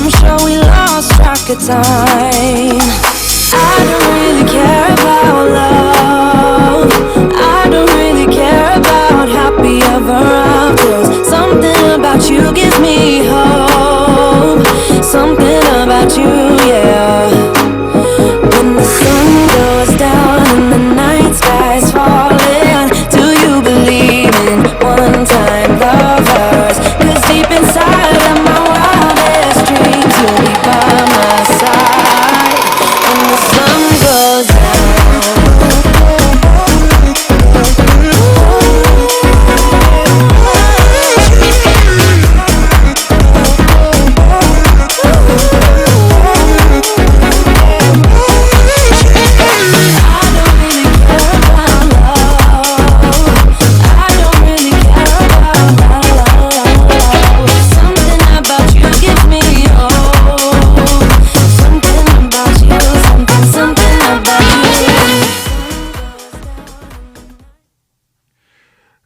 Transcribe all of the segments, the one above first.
I'm sure we lost track of time. I don't really care about love. I don't really care about happy ever afters. Something about you gives me hope. Something about you, yeah. When the sun goes down and the night sky's falling, do you believe in one-time lovers? 'Cause deep inside of my wildest dreams, you'll be by my side when the sun goes down.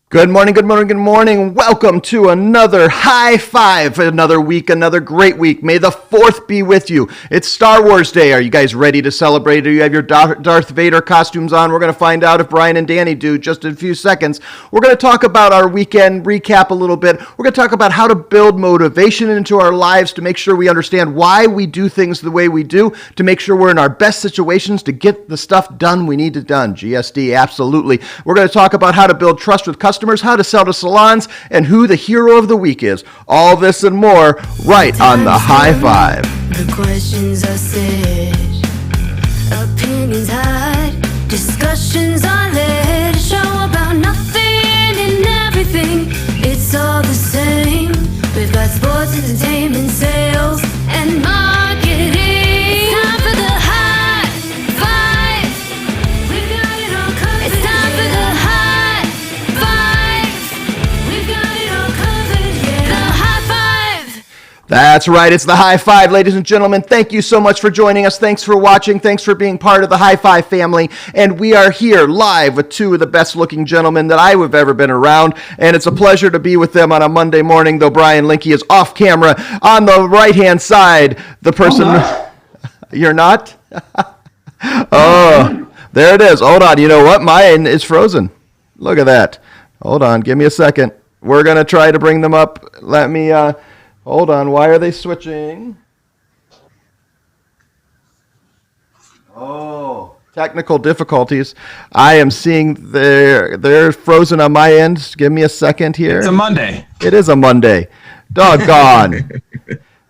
Good morning, good morning, good morning. Welcome to another high five, another week, another great week. May the 4th be with you. It's Star Wars Day. Are you guys ready to celebrate? Do you have your Darth Vader costumes on? We're going to find out if Brian and Danny do just in a few seconds. We're going to talk about our weekend recap a little bit. We're going to talk about how to build motivation into our lives to make sure we understand why we do things the way we do, to make sure we're in our best situations to get the stuff done we need to done. GSD, absolutely. We're going to talk about how to build trust with customers, how to sell to salons, and who the hero of the week is. All this and more right on the High Five. The questions are said, opinions hide, discussions are led, show about nothing and everything. It's all the same. We've got sports, entertainment, sales, and marketing. It's time for the High Five. We've got it all covered. It's time for the High Five. We've got it all covered, yeah. The High Five. That's right. It's the High Five, ladies and gentlemen. Thank you so much for joining us. Thanks for watching. Thanks for being part of the High Five family. And we are here live with two of the best looking gentlemen that I have ever been around. And it's a pleasure to be with them on a Monday morning, though Brian Linke is off camera. On the right-hand side, the person... You're not? Oh, there it is. Hold on. You know what? Mine is frozen. Look at that. Hold on. Give me a second. We're going to try to bring them up. Let me... Hold on, why are they switching? Oh, technical difficulties. I am seeing they're frozen on my end. Give me a second here. It's a Monday. It is a Monday. Doggone.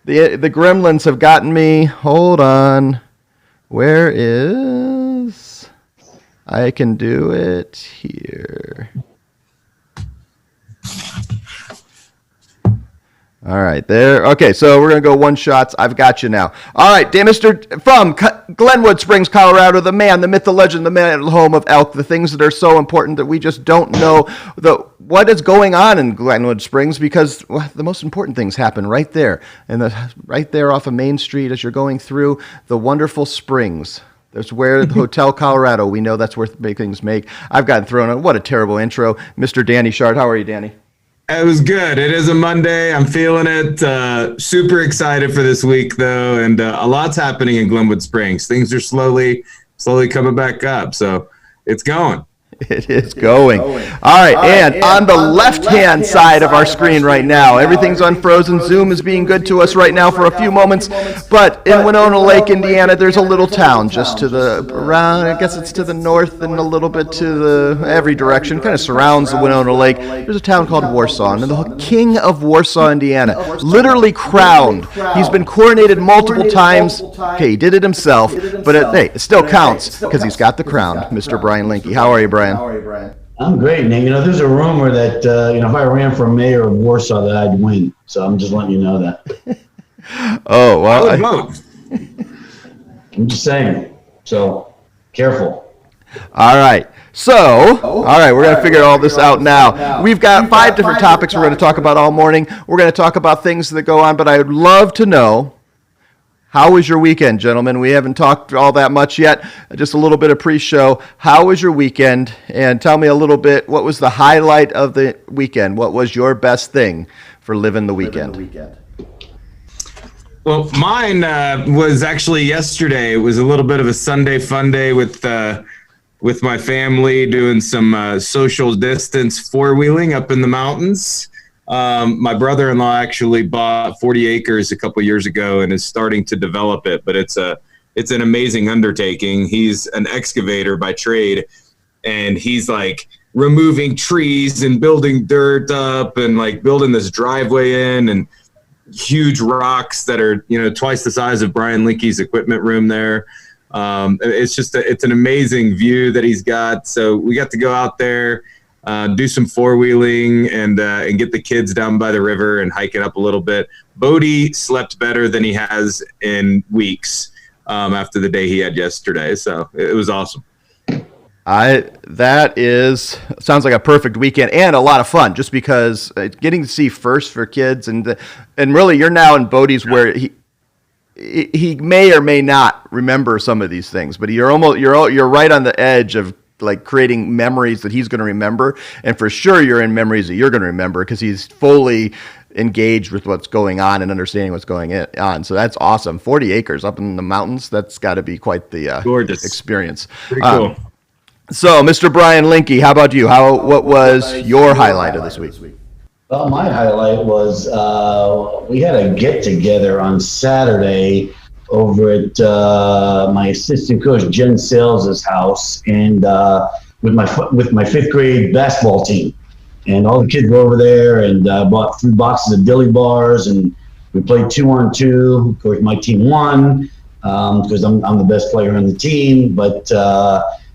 The gremlins have gotten me. Hold on. Where is... I can do it here. All right, there. Okay, so we're going to go one shots. I've got you now. All right, Mr. from Glenwood Springs, Colorado, the man, the myth, the legend, the man home of elk, the things that are so important that we just don't know what is going on in Glenwood Springs, because the most important things happen right there, and right there off of Main Street as you're going through the wonderful springs. That's where the Hotel Colorado, we know that's where big things make. I've gotten thrown on. What a terrible intro. Mr. Danny Shard, how are you, Danny? It was good. It is a Monday. I'm feeling it. Super excited for this week, though, and a lot's happening in Glenwood Springs. Things are slowly coming back up, so it's going. It is going. All right, and on the left-hand side of our screen right now, everything's unfrozen. Zoom is being good to us right now for a few moments, but in Winona Lake, Indiana, there's a little town just to the, around, I guess it's to the north and a little bit to the, every direction, kind of surrounds the Winona Lake. There's a town called Warsaw, and the king of Warsaw, Indiana, literally crowned. He's been coronated multiple times. Okay, he did it himself, but it still counts because he's got the crown. Mr. Brian Linke, how are you, Brian? How are you, Brian? I'm great, Nate. There's a rumor that, if I ran for mayor of Warsaw, that I'd win. So I'm just letting you know that. Oh, well. I would vote. I'm just saying. So, careful. All right. So, all right, we're going to figure all this out now. We've got 5 different topics we're going to talk about all morning. We're going to talk about things that go on, but I would love to know, how was your weekend, gentlemen? We haven't talked all that much yet, just a little bit of pre-show. How was your weekend? And tell me a little bit, what was the highlight of the weekend? What was your best thing for living the weekend? Well, mine was actually yesterday. It was a little bit of a Sunday fun day with my family, doing some social distance four-wheeling up in the mountains. My brother-in-law actually bought 40 acres a couple years ago and is starting to develop it, but it's an amazing undertaking. He's an excavator by trade, and he's like removing trees and building dirt up and like building this driveway in and huge rocks that are, twice the size of Brian Linky's equipment room there. It's an amazing view that he's got. So we got to go out there, do some four-wheeling and get the kids down by the river and hike it up a little bit. Bodie slept better than he has in weeks after the day he had yesterday. So it was awesome. That sounds like a perfect weekend and a lot of fun, just because getting to see first for kids and really you're now in Bodie's where he may or may not remember some of these things, but you're right on the edge of like creating memories that he's going to remember, and for sure you're in memories that you're going to remember because he's fully engaged with what's going on and understanding what's going on. So that's awesome. 40 acres up in the mountains. That's got to be quite the gorgeous experience. Pretty cool. So, Mr. Brian Linky, how about you? What was your highlight of this week? Well, my highlight was we had a get-together on Saturday over at my assistant coach Jen Sales' house, and with my fifth grade basketball team, and all the kids were over there, and bought 3 boxes of dilly bars, and we played 2-on-2. Of course, my team won because I'm the best player on the team, but.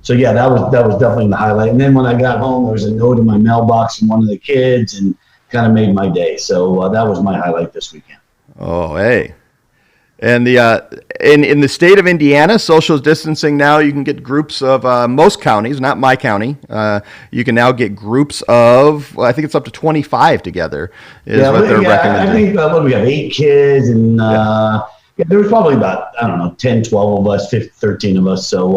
So yeah, that was definitely the highlight. And then when I got home, there was a note in my mailbox from one of the kids, and kind of made my day. So that was my highlight this weekend. Oh, hey. And in the state of Indiana, social distancing now, you can get groups of most counties, not my county. You can now get groups of, I think it's up to 25 together is what they're recommending. I think what we have 8 kids, and there was probably about, 10, 12 of us, 13 of us. So,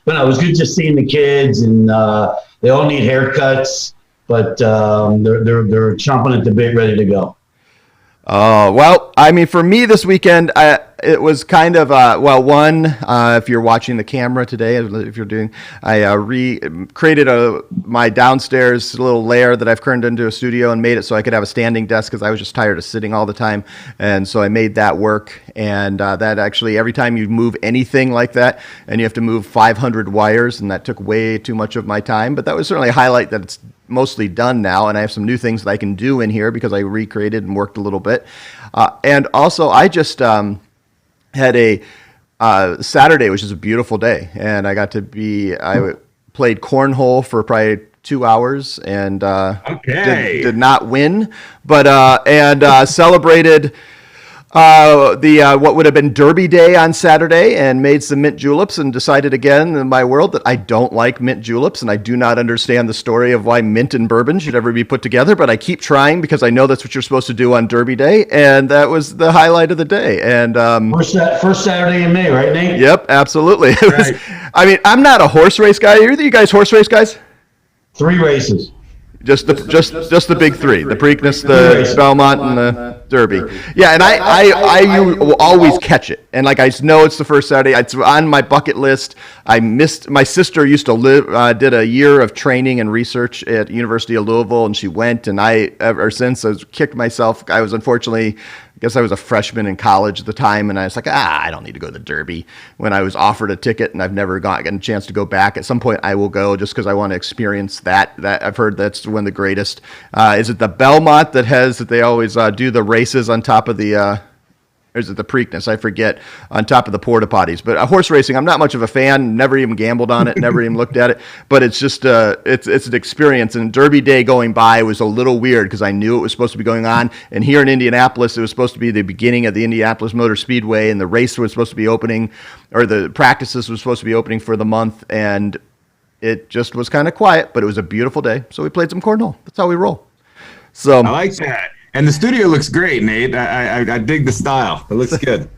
but no, it was good just seeing the kids, and they all need haircuts, but they're chomping at the bit, ready to go. Well, I mean, for me this weekend, it was kind of, if you're watching the camera today, if you're doing, I created my downstairs little lair that I've turned into a studio and made it so I could have a standing desk because I was just tired of sitting all the time. And so I made that work. And that actually, every time you move anything like that, and you have to move 500 wires, and that took way too much of my time. But that was certainly a highlight that it's mostly done now, and I have some new things that I can do in here because I recreated and worked a little bit. And also, I just had a Saturday, which is a beautiful day, and I got to I played cornhole for probably 2 hours and did not win, but celebrated what would have been Derby Day on Saturday, and made some mint juleps, and decided again in my world that I don't like mint juleps, and I do not understand the story of why mint and bourbon should ever be put together, but I keep trying because I know that's what you're supposed to do on Derby Day, and that was the highlight of the day. And first Saturday in May, right, Nate? Yep, absolutely. Right. I mean, I'm not a horse race guy. Are you guys horse race guys? 3 races. Just the big 3: the Preakness, the Belmont, and the Derby. Yeah, and I will always catch it, and like I know it's the first Saturday. It's on my bucket list. I missed. My sister used to did a year of training and research at University of Louisville, and she went, and I ever since I kicked myself. I was unfortunately. I guess I was a freshman in college at the time, and I was like, I don't need to go to the Derby, when I was offered a ticket, and I've never gotten a chance to go back. At some point, I will go just because I want to experience that. That I've heard that's one of the greatest. Is it the Belmont that they always do the races on top of the or is it the Preakness? I forget, on top of the porta potties. But horse racing, I'm not much of a fan. Never even gambled on it. Never even looked at it. But it's just it's an experience. And Derby Day going by was a little weird because I knew it was supposed to be going on. And here in Indianapolis, it was supposed to be the beginning of the Indianapolis Motor Speedway, and the race was supposed to be opening, or the practices was supposed to be opening for the month. And it just was kind of quiet, but it was a beautiful day. So we played some cornhole. That's how we roll. So I like that. And the studio looks great, Nate. I dig the style. It looks good.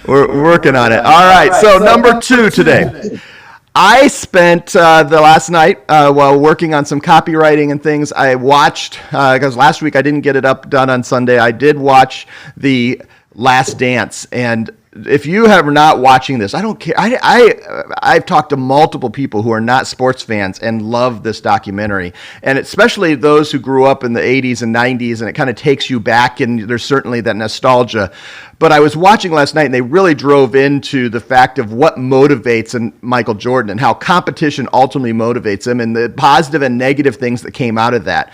We're working on it. All right. So number 2 today. I spent the last night while working on some copywriting and things. I watched, because last week I didn't get it done on Sunday. I did watch the Last Dance. And if you are not watching this, I don't care. I've talked to multiple people who are not sports fans and love this documentary, and especially those who grew up in the 80s and 90s, and it kind of takes you back, and there's certainly that nostalgia. But I was watching last night, and they really drove into the fact of what motivates Michael Jordan and how competition ultimately motivates him, and the positive and negative things that came out of that.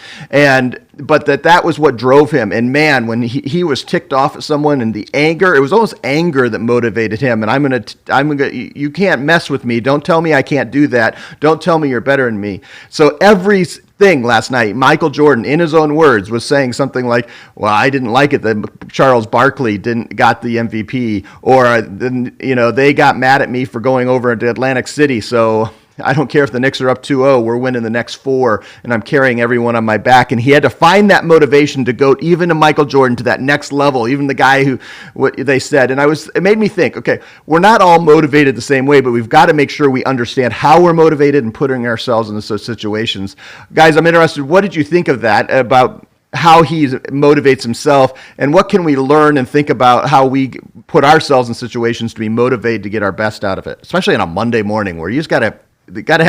But that was what drove him. And man, when he was ticked off at someone, and the anger, it was almost anger that motivated him. And I'm gonna, you can't mess with me. Don't tell me I can't do that. Don't tell me you're better than me. So everything last night, Michael Jordan, in his own words, was saying something like, well, I didn't like it that Charles Barkley got the MVP, or they got mad at me for going over to Atlantic City, so I don't care if the Knicks are up 2-0, we're winning the next 4, and I'm carrying everyone on my back. And he had to find that motivation to go even to Michael Jordan, to that next level, even the guy who, what they said. And it made me think, okay, we're not all motivated the same way, but we've got to make sure we understand how we're motivated and putting ourselves in those situations. Guys, I'm interested, what did you think of that, about how he motivates himself, and what can we learn and think about how we put ourselves in situations to be motivated to get our best out of it, especially on a Monday morning where you just got to get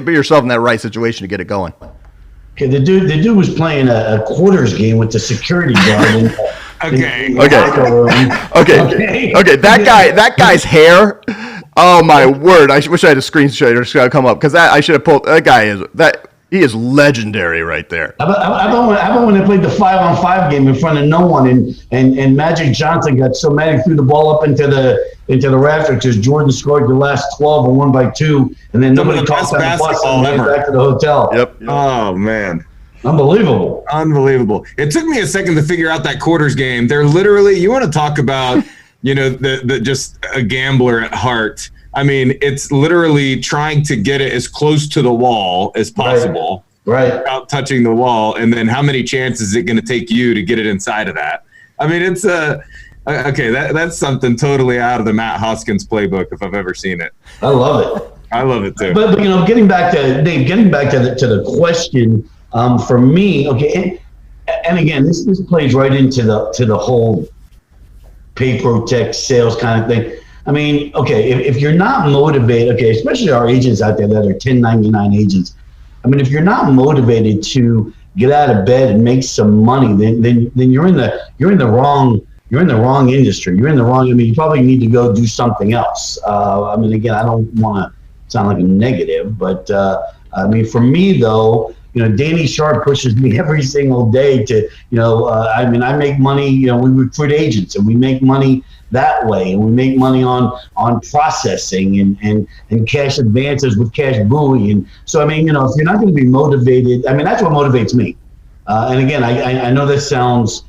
yourself in that right situation to get it going. Okay, the dude was playing a quarters game with the security guard. Okay. That guy's hair. Oh my word! I wish I had a screenshot to come up, because I should have pulled. He is legendary right there. How about when they played the 5-on-5 game in front of no one, and Magic Johnson got so mad he threw the ball up into the rafters because Jordan scored the last 12 and won by 2, and then nobody talked on the bus and went back to the hotel. Yep. Oh man. Unbelievable. It took me a second to figure out that quarters game. They're literally, you want to talk about, the just a gambler at heart. I mean, it's literally trying to get it as close to the wall as possible, right? Without touching the wall. And then how many chances is it going to take you to get it inside of that? I mean, it's okay. That's something totally out of the Matt Hoskins playbook, if I've ever seen it. I love it. I love it too. But getting back to the question, for me, okay, and again, this plays right into the whole pay protect sales kind of thing. I mean, okay, if you're not motivated, okay, especially our agents out there that are 1099 agents. I mean, if you're not motivated to get out of bed and make some money, then you're in the wrong industry. You're in the wrong. I mean, you probably need to go do something else. I mean, again, I don't want to sound like a negative, but I mean, for me though, Danny Sharp pushes me every single day to, I mean, I make money. We recruit agents and we make money that way, and we make money on processing and cash advances with cash buoy. And so, I mean, if you're not going to be motivated, I mean, that's what motivates me. And again, I know this sounds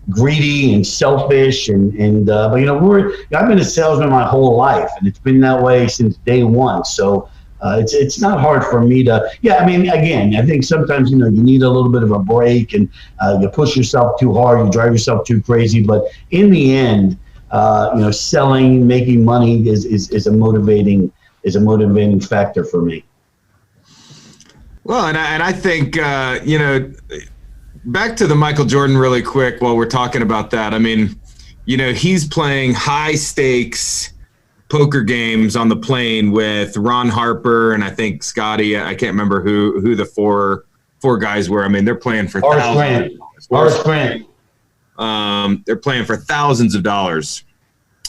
greedy and selfish, but I've been a salesman my whole life, and it's been that way since day one. So it's not hard for me to, I mean, again, I think sometimes, you need a little bit of a break, and you push yourself too hard, you drive yourself too crazy. But in the end, selling, making money is a motivating factor for me. Well, and I think, back to the Michael Jordan really quick while we're talking about that. I mean, he's playing high stakes poker games on the plane with Ron Harper and I think Scotty. I can't remember who the four guys were. I mean, they're playing for thousands. Horace Grant. They're playing for thousands of dollars.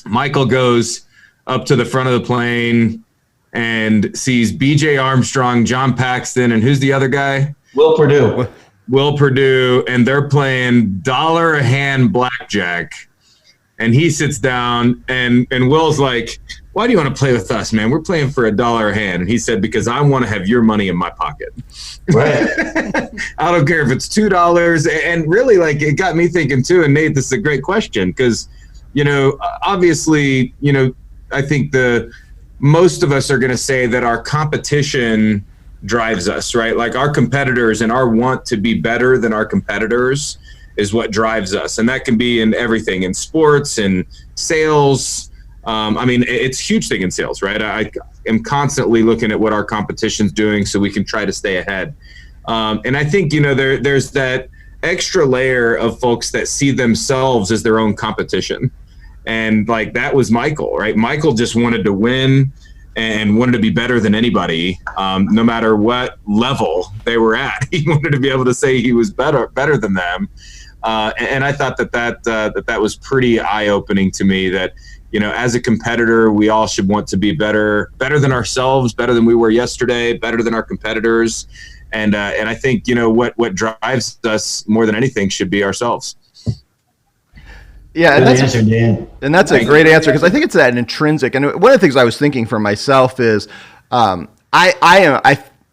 Michael goes up to the front of the plane and sees B.J. Armstrong, John Paxton, and who's the other guy? Will Purdue, and they're playing dollar a hand blackjack. And he sits down, and Will's like, "Why do you want to play with us, man? We're playing for $1 a hand." And he said, "Because I want to have your money in my pocket." Right. I don't care if it's $2. And really, it got me thinking too. And Nate, this is a great question because, obviously, I think most of us are going to say that our competition drives us, right? Like our competitors and our want to be better than our competitors is what drives us. And that can be in everything, in sports and sales. I mean, it's a huge thing in sales, right? I am constantly looking at what our competition's doing so we can try to stay ahead. And I think, there's that extra layer of folks that see themselves as their own competition. And like, that was Michael, right? Michael just wanted to win and wanted to be better than anybody, no matter what level they were at. He wanted to be able to say he was better than them. And I thought that was pretty eye-opening to me, that, you know, as a competitor, we all should want to be better than ourselves, better than we were yesterday, better than our competitors. And I think, you know, what drives us more than anything should be ourselves. Yeah, and that's a great answer, because I think it's that intrinsic. And one of the things I was thinking for myself is, I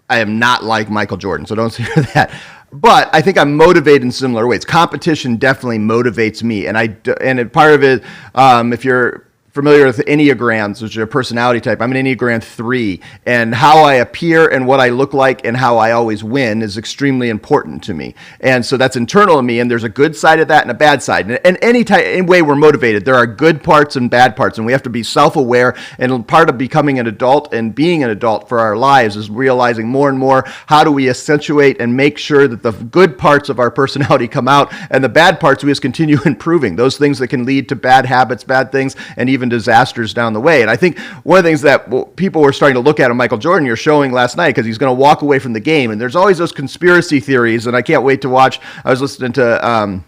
am not like Michael Jordan, so don't hear that. But I think I'm motivated in similar ways. Competition definitely motivates me, and part of it, if you're familiar with Enneagrams, which are a personality type, I'm an Enneagram 3, and how I appear and what I look like and how I always win is extremely important to me. And so that's internal to me, and there's a good side of that and a bad side. And any way we're motivated, there are good parts and bad parts, and we have to be self-aware. And part of becoming an adult and being an adult for our lives is realizing more and more, how do we accentuate and make sure that the good parts of our personality come out, and the bad parts we just continue improving. Those things that can lead to bad habits, bad things, and even disasters down the way. And I think one of the things that people were starting to look at in Michael Jordan, you're showing last night, because he's going to walk away from the game, and there's always those conspiracy theories, and I can't wait to watch. I was listening to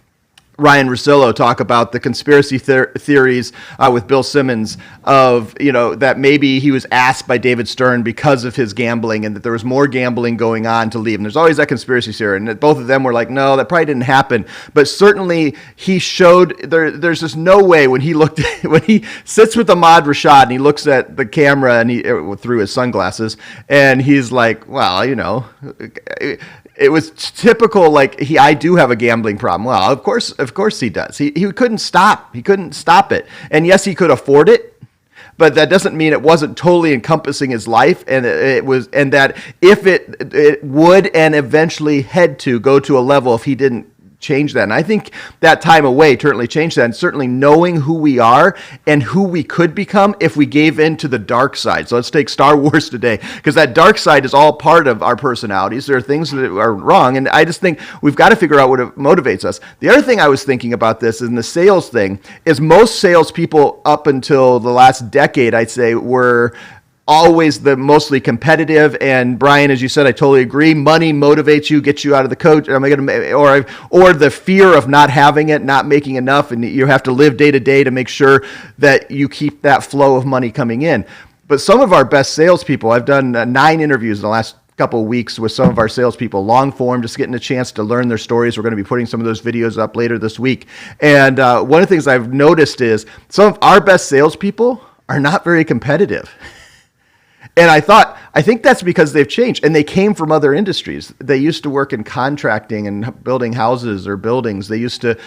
Ryan Russillo talk about the conspiracy theories with Bill Simmons of, you know, that maybe he was asked by David Stern because of his gambling, and that there was more gambling going on to leave. And there's always that conspiracy theory, and both of them were like, no, that probably didn't happen. But certainly he showed there's just no way when he sits with Ahmad Rashad and he looks at the camera and he through his sunglasses, and he's like, well, you know, it was typical, like, I do have a gambling problem. Well, of course he does. He couldn't stop. He couldn't stop it. And yes, he could afford it, but that doesn't mean it wasn't totally encompassing his life. And it was, and that if it would and eventually head to go to a level if he didn't change that. And I think that time away certainly changed that, and certainly knowing who we are and who we could become if we gave in to the dark side. So let's take Star Wars today, because that dark side is all part of our personalities. There are things that are wrong, and I just think we've got to figure out what motivates us. The other thing I was thinking about this in the sales thing is most salespeople up until the last decade, I'd say, were always the mostly competitive. And Brian, as you said, I totally agree. Money motivates you, gets you out of the coach. Am I going to, or the fear of not having it, not making enough, and you have to live day to day to make sure that you keep that flow of money coming in. But some of our best salespeople, I've done 9 interviews in the last couple of weeks with some of our salespeople, long form, just getting a chance to learn their stories. We're going to be putting some of those videos up later this week. And one of the things I've noticed is some of our best salespeople are not very competitive. And I think that's because they've changed, and they came from other industries. They used to work in contracting and building houses or buildings. They used to,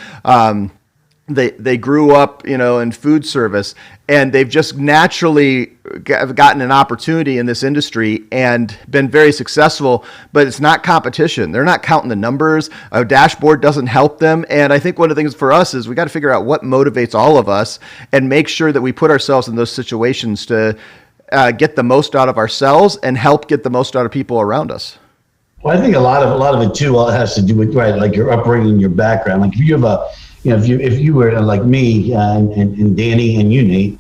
they grew up, you know, in food service, and they've just naturally gotten an opportunity in this industry and been very successful. But it's not competition. They're not counting the numbers. A dashboard doesn't help them. And I think one of the things for us is we got to figure out what motivates all of us and make sure that we put ourselves in those situations to get the most out of ourselves and help get the most out of people around us. Well, I think a lot of it too has to do with, right, like your upbringing, your background. Like if you have a, you know, if you were like me and Danny and you, Nate,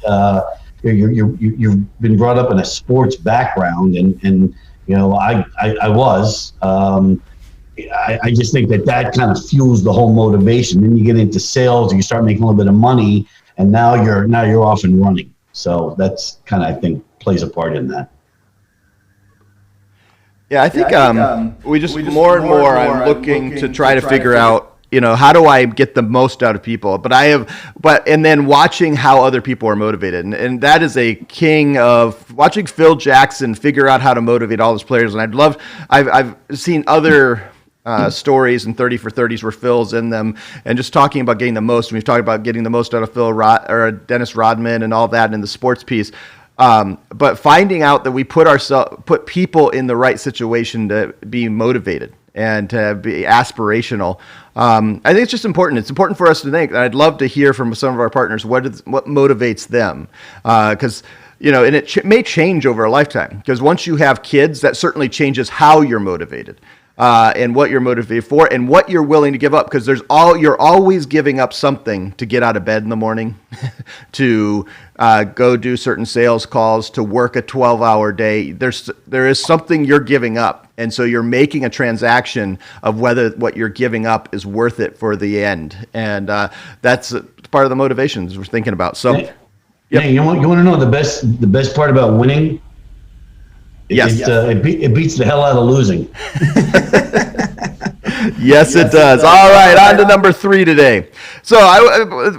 you've been brought up in a sports background, and you know, I was. I just think that kind of fuels the whole motivation. Then you get into sales, and you start making a little bit of money, and now you're off and running. So that's kind of, I think, plays a part in that. Yeah, I think we just more and more I'm looking to try to figure out, you know, how do I get the most out of people? And then watching how other people are motivated. And that is a king of watching Phil Jackson figure out how to motivate all his players. And I've seen other stories and 30 for 30s where Phil's in them, and just talking about getting the most. We've talked about getting the most out of or Dennis Rodman and all that in the sports piece. But finding out that we put people in the right situation to be motivated and to be aspirational. I think it's just important. It's important for us to think. I'd love to hear from some of our partners what motivates them, because you know, and it may change over a lifetime. Because once you have kids, that certainly changes how you're motivated. and what you're motivated for and what you're willing to give up. Because you're always giving up something to get out of bed in the morning, to go do certain sales calls, to work a 12-hour day. There is something you're giving up. And so you're making a transaction of whether what you're giving up is worth it for the end. And that's part of the motivations we're thinking about. So, Nate, you want to know the best part about winning? Yes. It beats the hell out of losing. Yes, it does. All right, on to number 3 today. So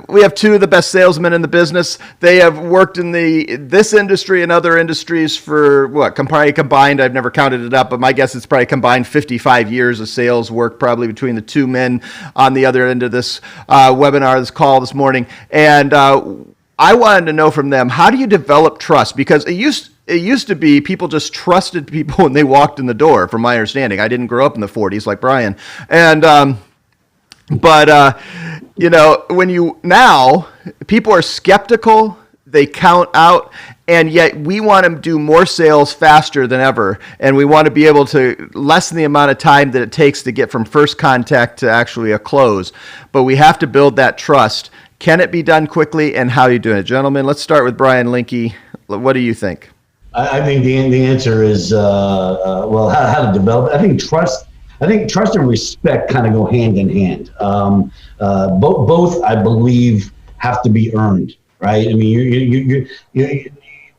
we have 2 of the best salesmen in the business. They have worked in this industry and other industries for probably combined, I've never counted it up, but my guess it's probably combined 55 years of sales work probably between the 2 men on the other end of this webinar, this call this morning. And I wanted to know from them, how do you develop trust? Because it used to be people just trusted people when they walked in the door, from my understanding. I didn't grow up in the 40s like Brian. And, now people are skeptical, they count out, and yet we want to do more sales faster than ever. And we want to be able to lessen the amount of time that it takes to get from first contact to actually a close. But we have to build that trust. Can it be done quickly, and how are you doing it? Gentlemen, let's start with Brian Linke. What do you think? I think the answer is how to develop it. I think trust and respect kind of go hand in hand. Both I believe have to be earned, right? I mean,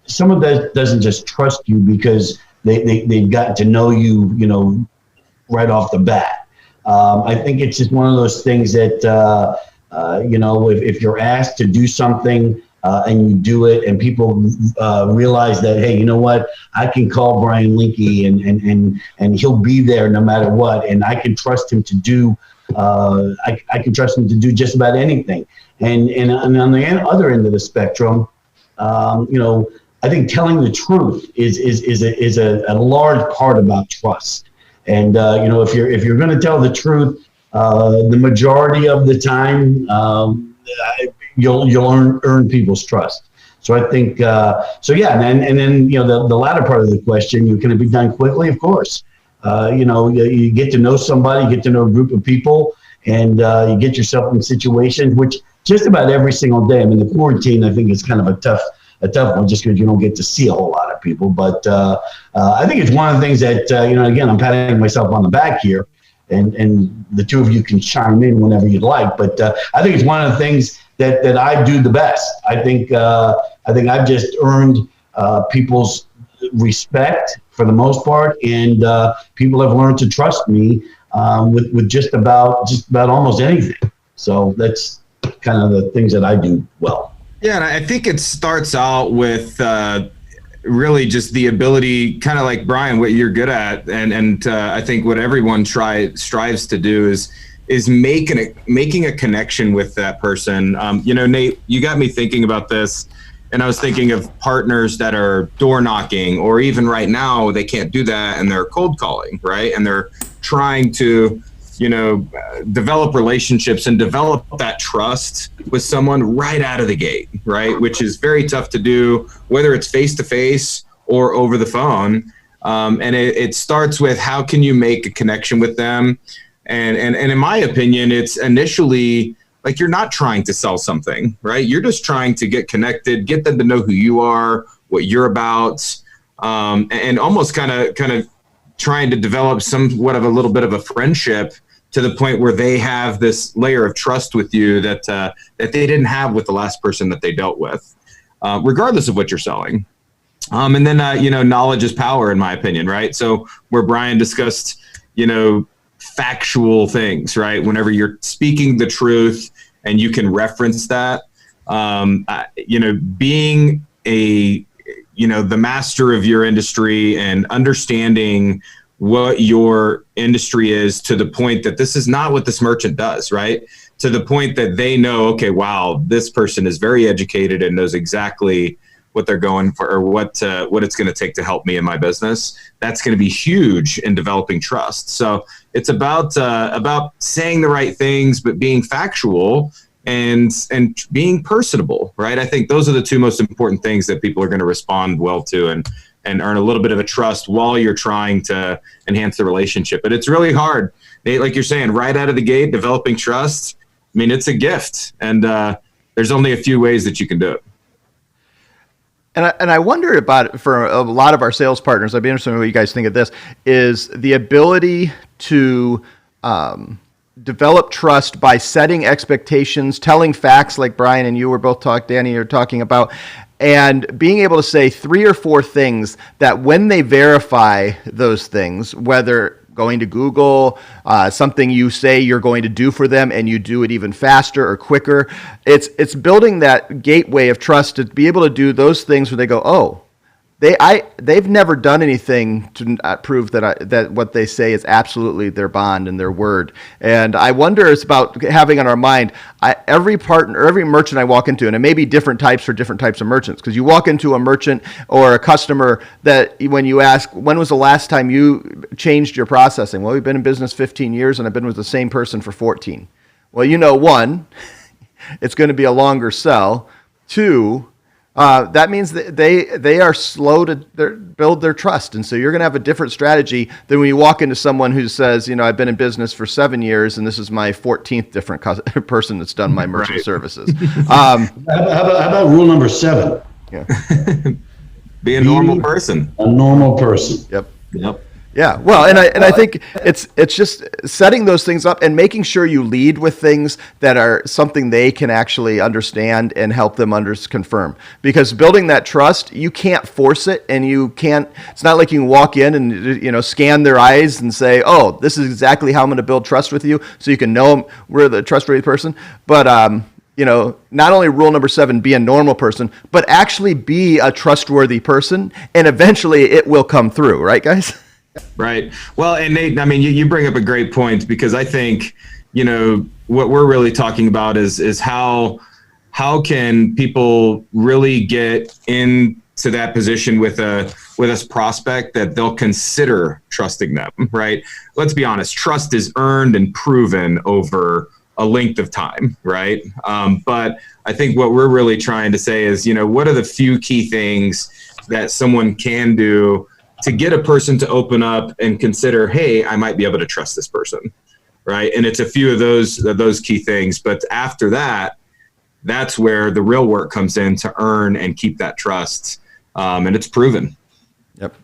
someone that doesn't just trust you because they've gotten to know you, right off the bat. I think it's just one of those things that if you're asked to do something. And you do it, and people realize that, hey, you know what? I can call Brian Linke, and he'll be there no matter what, and I can trust him to do. I can trust him to do just about anything. And on the other end of the spectrum, I think telling the truth is a large part about trust. And if you're going to tell the truth, the majority of the time. You'll earn people's trust. So I think and then the latter part of the question, can it be done quickly? Of course. You get to know somebody, get to know a group of people, and you get yourself in situations which just about every single day. I mean, the quarantine I think is kind of a tough one, just because you don't get to see a whole lot of people. But I think it's one of the things that again, I'm patting myself on the back here, and the 2 of you can chime in whenever you'd like. But I think it's one of the things that I do the best. I think I've just earned people's respect for the most part, and people have learned to trust me with just about almost anything. So that's kind of the things that I do well. Yeah, and I think it starts out with really just the ability, kind of like Brian, what you're good at, and I think what everyone strives to do is making a connection with that person. Nate, you got me thinking about this, and I was thinking of partners that are door knocking, or even right now they can't do that and they're cold calling, right? And they're trying to, develop relationships and develop that trust with someone right out of the gate, right? Which is very tough to do, whether it's face to face or over the phone. And it starts with, how can you make a connection with them? And in my opinion, it's initially like, you're not trying to sell something, right? You're just trying to get connected, get them to know who you are, what you're about, and almost kind of trying to develop somewhat of a little bit of a friendship, to the point where they have this layer of trust with you that they didn't have with the last person that they dealt with, regardless of what you're selling. And then knowledge is power, in my opinion, right? So where Brian discussed, factual things, right? Whenever you're speaking the truth and you can reference that, being the master of your industry and understanding what your industry is, to the point that this is not what this merchant does, right? To the point that they know, okay, wow, this person is very educated and knows exactly what they're going for, or what it's going to take to help me in my business. That's going to be huge in developing trust. So it's about saying the right things, but being factual and being personable, right? I think those are the 2 most important things that people are going to respond well to, and and earn a little bit of a trust while you're trying to enhance the relationship. But it's really hard. Nate, like you're saying, right out of the gate, developing trust. I mean, it's a gift, and there's only a few ways that you can do it. And I wonder about it for a lot of our sales partners. I'd be interested in what you guys think of this, is the ability to develop trust by setting expectations, telling facts like Brian and you were both Danny, you're talking about, and being able to say 3 or 4 things that when they verify those things, whether going to Google, something you say you're going to do for them and you do it even faster or quicker. It's building that gateway of trust to be able to do those things where they go, oh, they've never done anything to prove that what they say is absolutely their bond and their word. And I wonder, it's about having on our mind, every partner, every merchant I walk into, and it may be different types for different types of merchants, because you walk into a merchant or a customer that when you ask, when was the last time you changed your processing? Well, we've been in business 15 years and I've been with the same person for 14. Well, one, it's going to be a longer sell. 2, that means that they are slow to build their trust. And so you're going to have a different strategy than when you walk into someone who says, I've been in business for 7 years and this is my 14th different person that's done my merchant services. How about rule number 7? Yeah. Be a normal person. A normal person. Yep. Yeah, well, and I think it's just setting those things up and making sure you lead with things that are something they can actually understand and help them confirm. Because building that trust, you can't force it, and you can't. It's not like you can walk in and scan their eyes and say, "Oh, this is exactly how I'm going to build trust with you," so you can know we're the trustworthy person. But not only rule number 7, be a normal person, but actually be a trustworthy person, and eventually it will come through, right, guys? Right. Well, and Nate, I mean, you bring up a great point, because I think, what we're really talking about is how can people really get into that position with a prospect that they'll consider trusting them, right? Let's be honest, trust is earned and proven over a length of time, right? But I think what we're really trying to say is, what are the few key things that someone can do to get a person to open up and consider, hey, I might be able to trust this person, right? And it's a few of those key things. But after that, that's where the real work comes in to earn and keep that trust, and it's proven. Yep.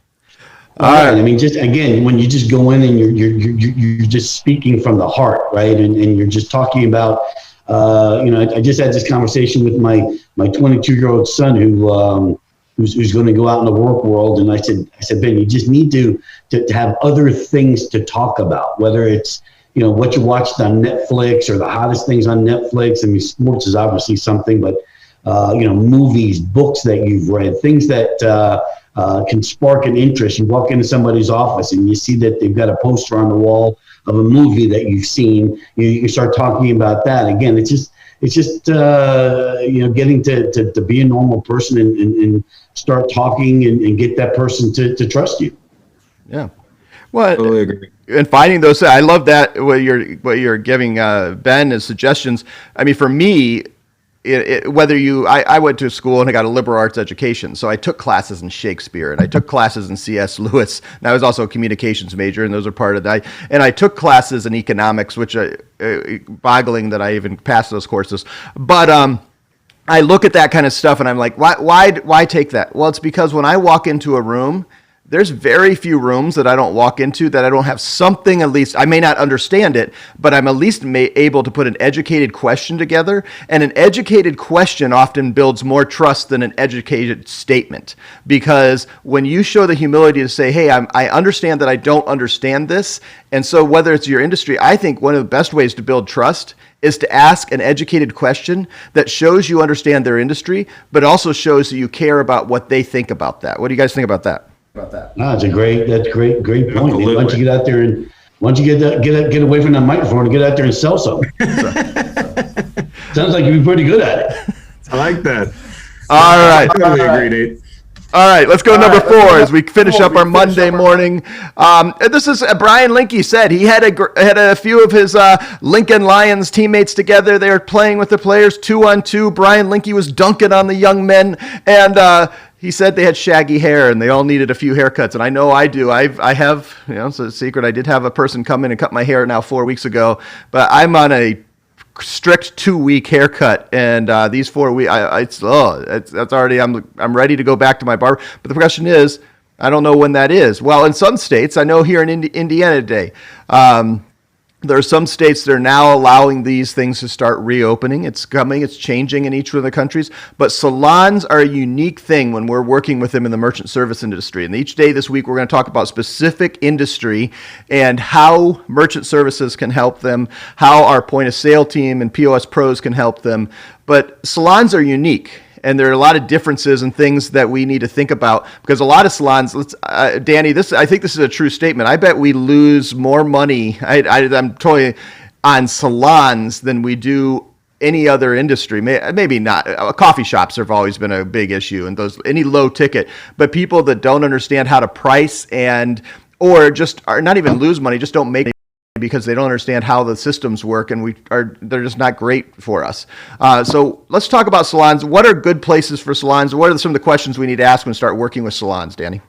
All right. I mean, just again, when you just go in and you're just speaking from the heart, right? And you're just talking about, I just had this conversation with my 22-year-old son who's going to go out in the work world. And I said, Ben, you just need to have other things to talk about, whether it's, what you watched on Netflix or the hottest things on Netflix. I mean, sports is obviously something, but, movies, books that you've read, things that can spark an interest. You walk into somebody's office and you see that they've got a poster on the wall of a movie that you've seen. You start talking about that. Again, it's just getting to be a normal person and start talking and get that person to trust you. Yeah. Well, totally agree. And finding those, I love that what you're giving Ben as suggestions. I mean, for me, I went to school and I got a liberal arts education, so I took classes in Shakespeare and I took classes in C.S. Lewis, and I was also a communications major, and those are part of that. And I took classes in economics, which boggling that I even passed those courses. But I look at that kind of stuff and I'm like, why take that? Well, it's because when I walk into a room, there's very few rooms that I don't walk into that I don't have something, at least, I may not understand it, but I'm at least able to put an educated question together. And an educated question often builds more trust than an educated statement. Because when you show the humility to say, hey, I understand that I don't understand this. And so whether it's your industry, I think one of the best ways to build trust is to ask an educated question that shows you understand their industry, but also shows that you care about what they think about that. What do you guys think about that? No, that's great point. Why don't you get out there and get away from that microphone and get out there and sell something? Sounds like you'd be pretty good at it. I like that. All right. I totally agree, Nate. All right, let's go number 4 as we finish up our Monday morning. This is Brian Linke said he had a few of his Lincoln Lions teammates together. They were playing with the players 2-on-2. Brian Linke was dunking on the young men, and He said they had shaggy hair and they all needed a few haircuts, and I know I do. I have, it's a secret. I did have a person come in and cut my hair now 4 weeks ago, but I'm on a strict 2-week haircut, and these 4 weeks, that's already. I'm ready to go back to my barber. But the question is, I don't know when that is. Well, in some states, I know here in Indiana today. There are some states that are now allowing these things to start reopening. It's coming, it's changing in each of the countries. But salons are a unique thing when we're working with them in the merchant service industry. And each day this week, we're going to talk about specific industry and how merchant services can help them, how our point of sale team and POS pros can help them. But salons are unique. And there are a lot of differences and things that we need to think about, because a lot of salons, Danny, I think this is a true statement. I bet we lose more money, I'm totally, on salons than we do any other industry. Maybe not. Coffee shops have always been a big issue, and any low ticket. But people that don't understand how to price or just are not even lose money, just don't make because they don't understand how the systems work, and they're just not great for us. So let's talk about salons. What are good places for salons? What are some of the questions we need to ask when we start working with salons, Danny?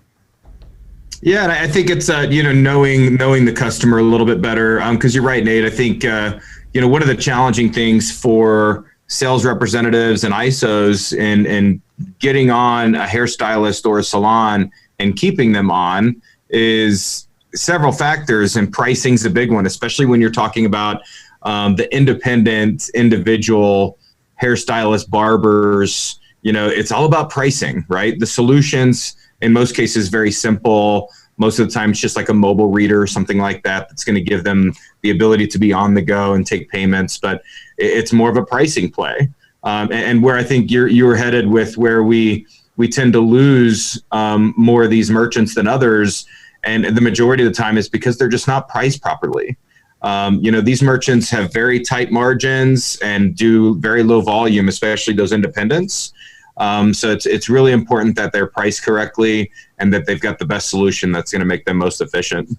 Yeah, and I think it's knowing the customer a little bit better. Because you're right, Nate. I think one of the challenging things for sales representatives and ISOs and getting on a hairstylist or a salon and keeping them on is several factors, and pricing's a big one, especially when you're talking about the independent individual hairstylist, barbers. It's all about pricing, right? The solutions in most cases very simple. Most of the time it's just like a mobile reader or something like that that's going to give them the ability to be on the go and take payments, but it's more of a pricing play. And where I think you're headed with where we tend to lose more of these merchants than others, and the majority of the time is because they're just not priced properly. These merchants have very tight margins and do very low volume, especially those independents. So it's really important that they're priced correctly and that they've got the best solution that's going to make them most efficient.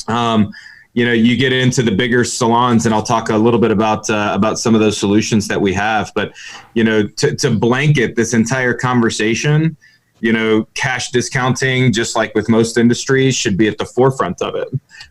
You get into the bigger salons, and I'll talk a little bit about some of those solutions that we have. But to blanket this entire conversation, cash discounting, just like with most industries, should be at the forefront of it,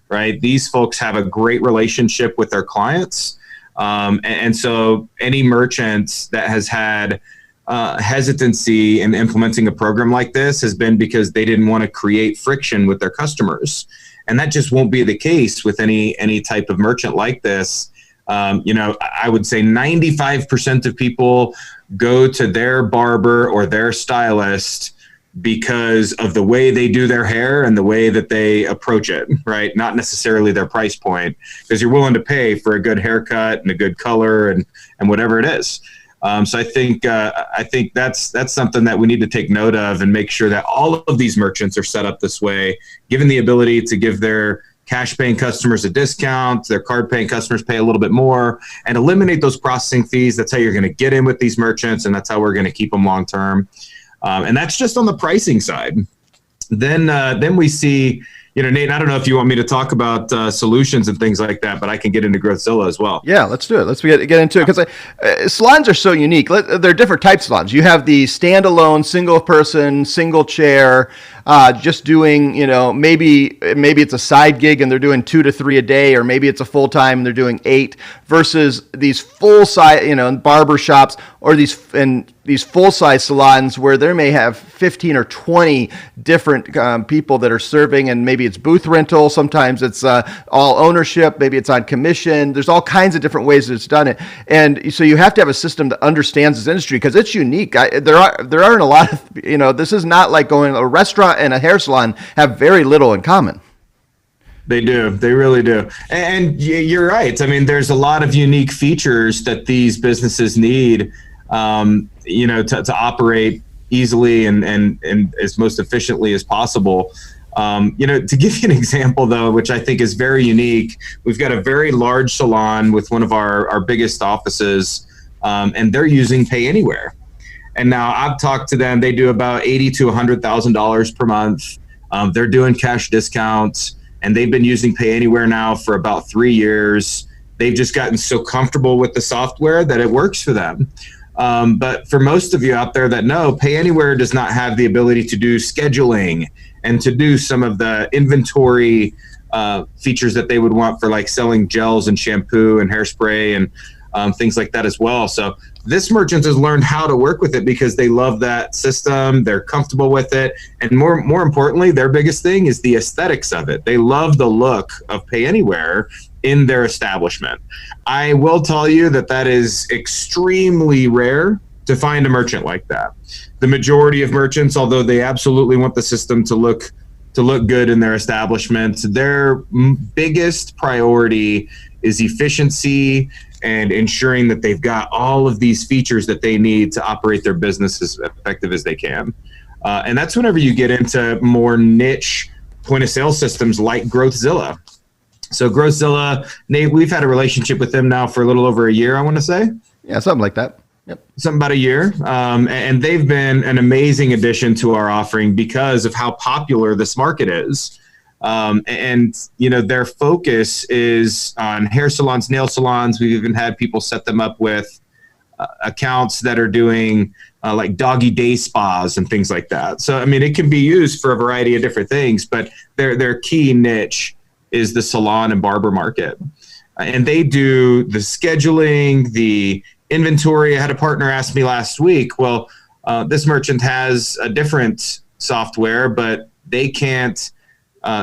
right? These folks have a great relationship with their clients. And so any merchant that has had hesitancy in implementing a program like this has been because they didn't want to create friction with their customers. And that just won't be the case with any type of merchant like this. I would say 95% of people go to their barber or their stylist because of the way they do their hair and the way that they approach it, right? Not necessarily their price point, because you're willing to pay for a good haircut and a good color and whatever it is. So I think that's something that we need to take note of and make sure that all of these merchants are set up this way, given the ability to give their cash paying customers a discount, their card paying customers pay a little bit more, and eliminate those processing fees. That's how you're going to get in with these merchants, and that's how we're going to keep them long term. And that's just on the pricing side. Then we see, Nate, I don't know if you want me to talk about solutions and things like that, but I can get into Growthzilla as well. Yeah, let's do it. Let's get into it, because salons are so unique. They're different types of salons. You have the standalone, single person, single chair, just doing, maybe it's a side gig and they're doing 2 to 3 a day, or maybe it's a full time and they're doing 8, versus these full size, barber shops, or these full-size salons where there may have 15 or 20 different people that are serving, and maybe it's booth rental, sometimes it's all ownership, maybe it's on commission. There's all kinds of different ways that it's done it. And so you have to have a system that understands this industry, because it's unique. There aren't a lot of, this is not like going to a restaurant and a hair salon have very little in common. They do. They really do. And you're right. I mean, there's a lot of unique features that these businesses need to operate easily and as most efficiently as possible. To give you an example, though, which I think is very unique, we've got a very large salon with one of our biggest offices, and they're using Pay Anywhere. And now I've talked to them. They do about $80,000 to $100,000 per month. They're doing cash discounts, and they've been using Pay Anywhere now for about 3 years. They've just gotten so comfortable with the software that it works for them. But for most of you out there that know, Pay Anywhere does not have the ability to do scheduling and to do some of the inventory features that they would want for like selling gels and shampoo and hairspray and things like that as well. So this merchant has learned how to work with it because they love that system. They're comfortable with it. And more importantly, their biggest thing is the aesthetics of it. They love the look of Pay Anywhere in their establishment. I will tell you that is extremely rare to find a merchant like that. The majority of merchants, although they absolutely want the system to look good in their establishment, their biggest priority is efficiency and ensuring that they've got all of these features that they need to operate their business as effective as they can. And that's whenever you get into more niche point of sale systems like GrowthZilla. So GrowthZilla, Nate, we've had a relationship with them now for a little over a year, I want to say. Yeah, something like that. Yep. Something about a year. And they've been an amazing addition to our offering because of how popular this market is. And, you know, their focus is on hair salons, nail salons. We've even had people set them up with accounts that are doing like doggy day spas and things like that. So, I mean, it can be used for a variety of different things, but their key niche is the salon and barber market. And they do the scheduling, the inventory. I had a partner ask me last week, well, this merchant has a different software, but they can't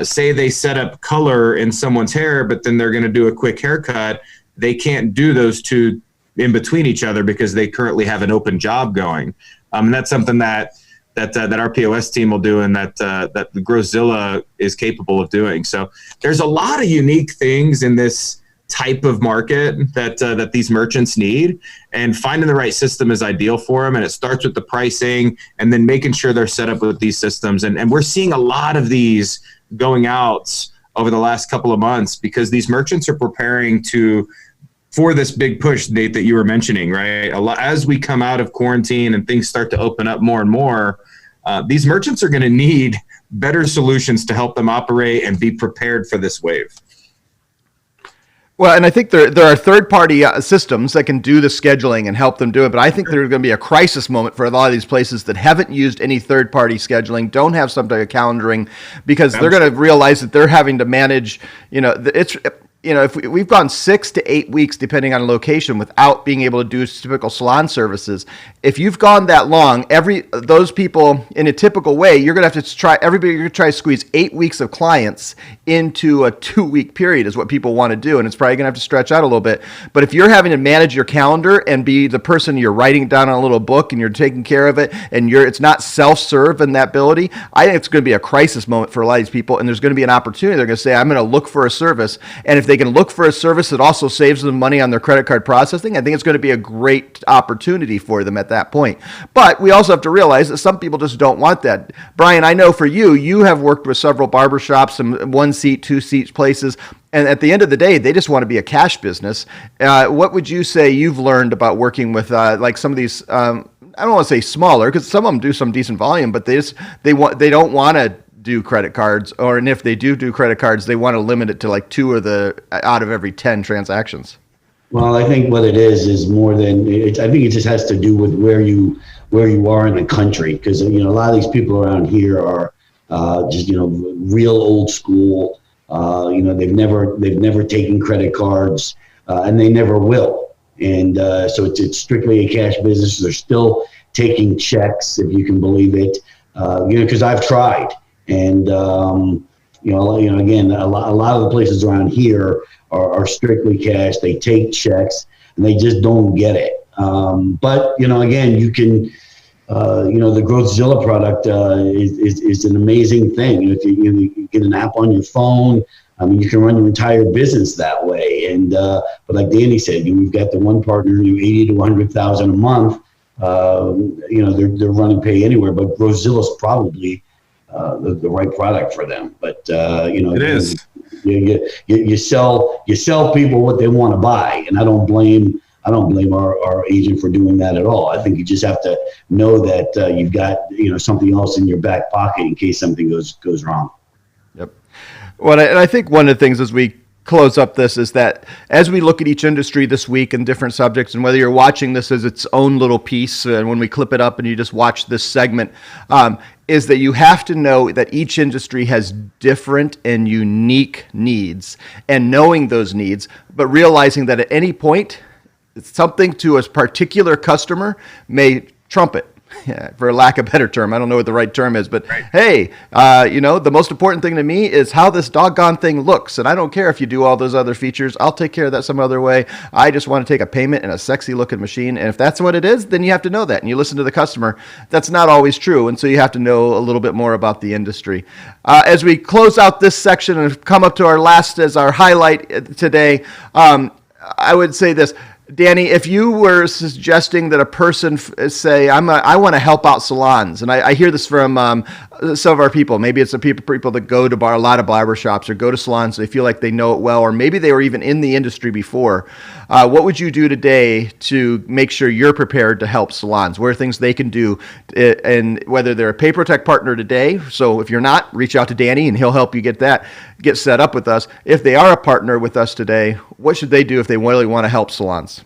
say they set up color in someone's hair, but then they're going to do a quick haircut. They can't do those two in between each other because they currently have an open job going. And that's something that our POS team will do, and that the GrowthZilla is capable of doing. So there's a lot of unique things in this type of market that these merchants need, and finding the right system is ideal for them. And it starts with the pricing and then making sure they're set up with these systems. And we're seeing a lot of these going out over the last couple of months because these merchants are preparing for this big push, Nate, that you were mentioning, right? As we come out of quarantine and things start to open up more and more, these merchants are going to need better solutions to help them operate and be prepared for this wave. Well, and I think there are third-party systems that can do the scheduling and help them do it, but I think there's going to be a crisis moment for a lot of these places that haven't used any third-party scheduling, don't have some type of calendaring, because they're going to realize that they're having to manage, if we've gone 6 to 8 weeks, depending on location, without being able to do typical salon services. If you've gone that long, those people in a typical way, you're going to have to try to squeeze 8 weeks of clients into a 2-week period is what people want to do. And it's probably going to have to stretch out a little bit. But if you're having to manage your calendar and be the person, you're writing it down on a little book and you're taking care of it, and it's not self-serve in that ability, I think it's going to be a crisis moment for a lot of these people. And there's going to be an opportunity. They're going to say, I'm going to look for a service. And if they can look for a service that also saves them money on their credit card processing, I think it's going to be a great opportunity for them at that point. But we also have to realize that some people just don't want that. Brian, I know for you have worked with several barbershops and 1-seat, 2-seat places, and at the end of the day, they just want to be a cash business. What would you say you've learned about working with like some of these, I don't want to say smaller, because some of them do some decent volume, but they don't want to do credit cards, and if they do credit cards, they want to limit it to like 2 out of every 10 transactions. Well, I think what it is more than I think it just has to do with where you are in the country, because a lot of these people around here are just real old school. They've never taken credit cards, and they never will. And so it's strictly a cash business. They're still taking checks, if you can believe it. Because I've tried. And, again, a lot of the places around here are strictly cash. They take checks and they just don't get it. But, again, you can, the GrowthZilla product is an amazing thing. If you get an app on your phone, you can run your entire business that way. And, but like Danny said, we've got the one partner, 80 to 100,000 a month. They're running Pay Anywhere, but GrowthZilla's probably the right product for them. But it is. You sell people what they want to buy, and I don't blame our agent for doing that at all. I think you just have to know that you've got something else in your back pocket in case something goes wrong. Yep. Well, and I think one of the things as we close up this is that as we look at each industry this week and different subjects, and whether you're watching this as its own little piece, and when we clip it up and you just watch this segment, is that you have to know that each industry has different and unique needs, and knowing those needs, but realizing that at any point, something to a particular customer may trump it. Yeah, for lack of a better term. I don't know what the right term is, but hey, the most important thing to me is how this doggone thing looks. And I don't care if you do all those other features. I'll take care of that some other way. I just want to take a payment in a sexy looking machine. And if that's what it is, then you have to know that. And you listen to the customer. That's not always true. And so you have to know a little bit more about the industry. As we close out this section and come up to our last as our highlight today, I would say this. Danny, if you were suggesting that a person say, I want to help out salons, and I hear this from some of our people. Maybe it's the people that go to a lot of barber shops or go to salons. They feel like they know it well, or maybe they were even in the industry before. What would you do today to make sure you're prepared to help salons? What are things they can do? And whether they're a PayProtect partner today, so if you're not, reach out to Danny and he'll help you get set up with us. If they are a partner with us today, what should they do if they really want to help salons?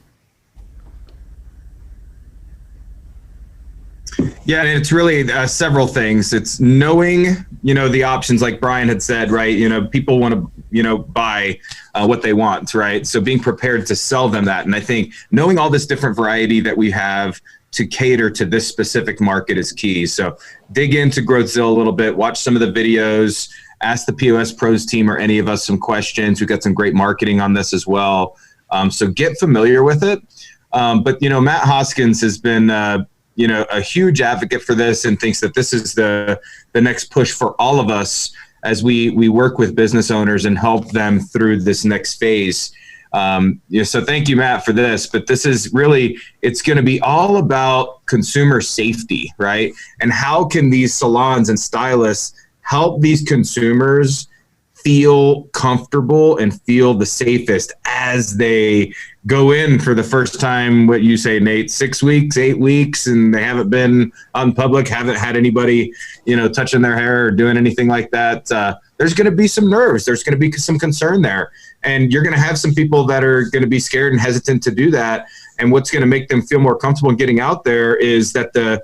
Yeah, and it's really several things. It's knowing, the options like Brian had said, right? People want to, buy what they want, right? So being prepared to sell them that. And I think knowing all this different variety that we have to cater to this specific market is key. So dig into GrowthZilla a little bit, watch some of the videos, ask the POS Pros team or any of us some questions. We've got some great marketing on this as well. So get familiar with it. But Matt Hoskins has been, a huge advocate for this and thinks that this is the next push for all of us as we work with business owners and help them through this next phase. So thank you, Matt, for this. But this is really, it's going to be all about consumer safety, right? And how can these salons and stylists help these consumers feel comfortable and feel the safest as they go in for the first time, what you say, Nate, 6 weeks, 8 weeks, and they haven't been on public, haven't had anybody, touching their hair or doing anything like that. There's going to be some nerves. There's going to be some concern there. And you're going to have some people that are going to be scared and hesitant to do that. And what's going to make them feel more comfortable in getting out there is that the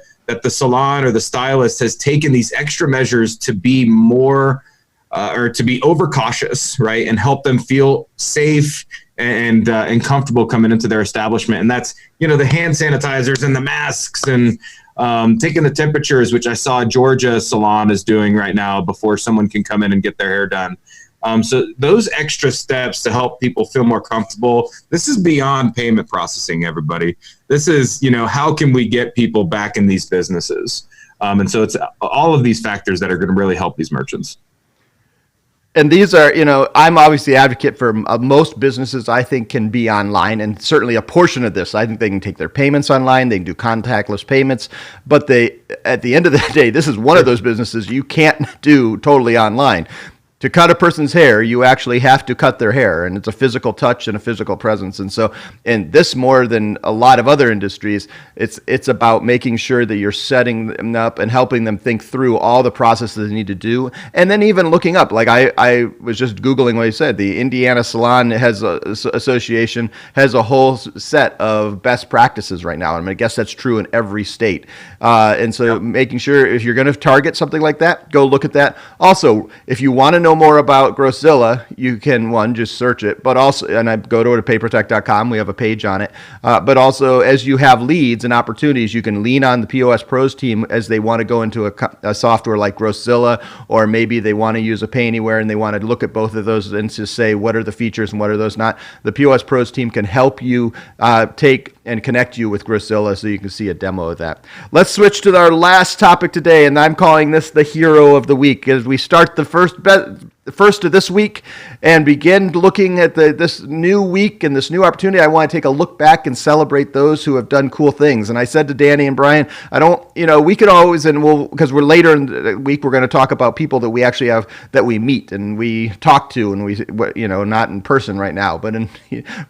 salon or the stylist has taken these extra measures to be more or to be overcautious, right, and help them feel safe and comfortable coming into their establishment. And that's, the hand sanitizers and the masks and taking the temperatures, which I saw Georgia Salon is doing right now before someone can come in and get their hair done. So those extra steps to help people feel more comfortable. This is beyond payment processing, everybody. This is, how can we get people back in these businesses? And so it's all of these factors that are going to really help these merchants. And these are, I'm obviously advocate for most businesses I think can be online, and certainly a portion of this. I think they can take their payments online, they can do contactless payments, but at the end of the day, this is one of those businesses you can't do totally online. To cut a person's hair, you actually have to cut their hair, and it's a physical touch and a physical presence. And so, and this more than a lot of other industries, it's about making sure that you're setting them up and helping them think through all the processes they need to do, and then even looking up. Like I was just Googling what you said. The Indiana Salon Association has a whole set of best practices right now. I mean, I guess that's true in every state. And so making sure if you're going to target something like that, go look at that. Also, if you want to know more about GrowthZilla, you can just search it, but also, and I go to payprotect.com, we have a page on it, but also as you have leads and opportunities, you can lean on the POS Pros team as they want to go into a software like GrowthZilla, or maybe they want to use a Pay Anywhere and they want to look at both of those and just say what are the features and what are those not. The POS Pros team can help you take and connect you with GrowthZilla so you can see a demo of that. Let's switch to our last topic today, and I'm calling this the hero of the week as we start the first of this week and begin looking at this new week and this new opportunity. I want to take a look back and celebrate those who have done cool things. And I said to Danny and Brian, we could always, because we're later in the week, we're going to talk about people that we actually have, that we meet and we talk to, and we, not in person right now, but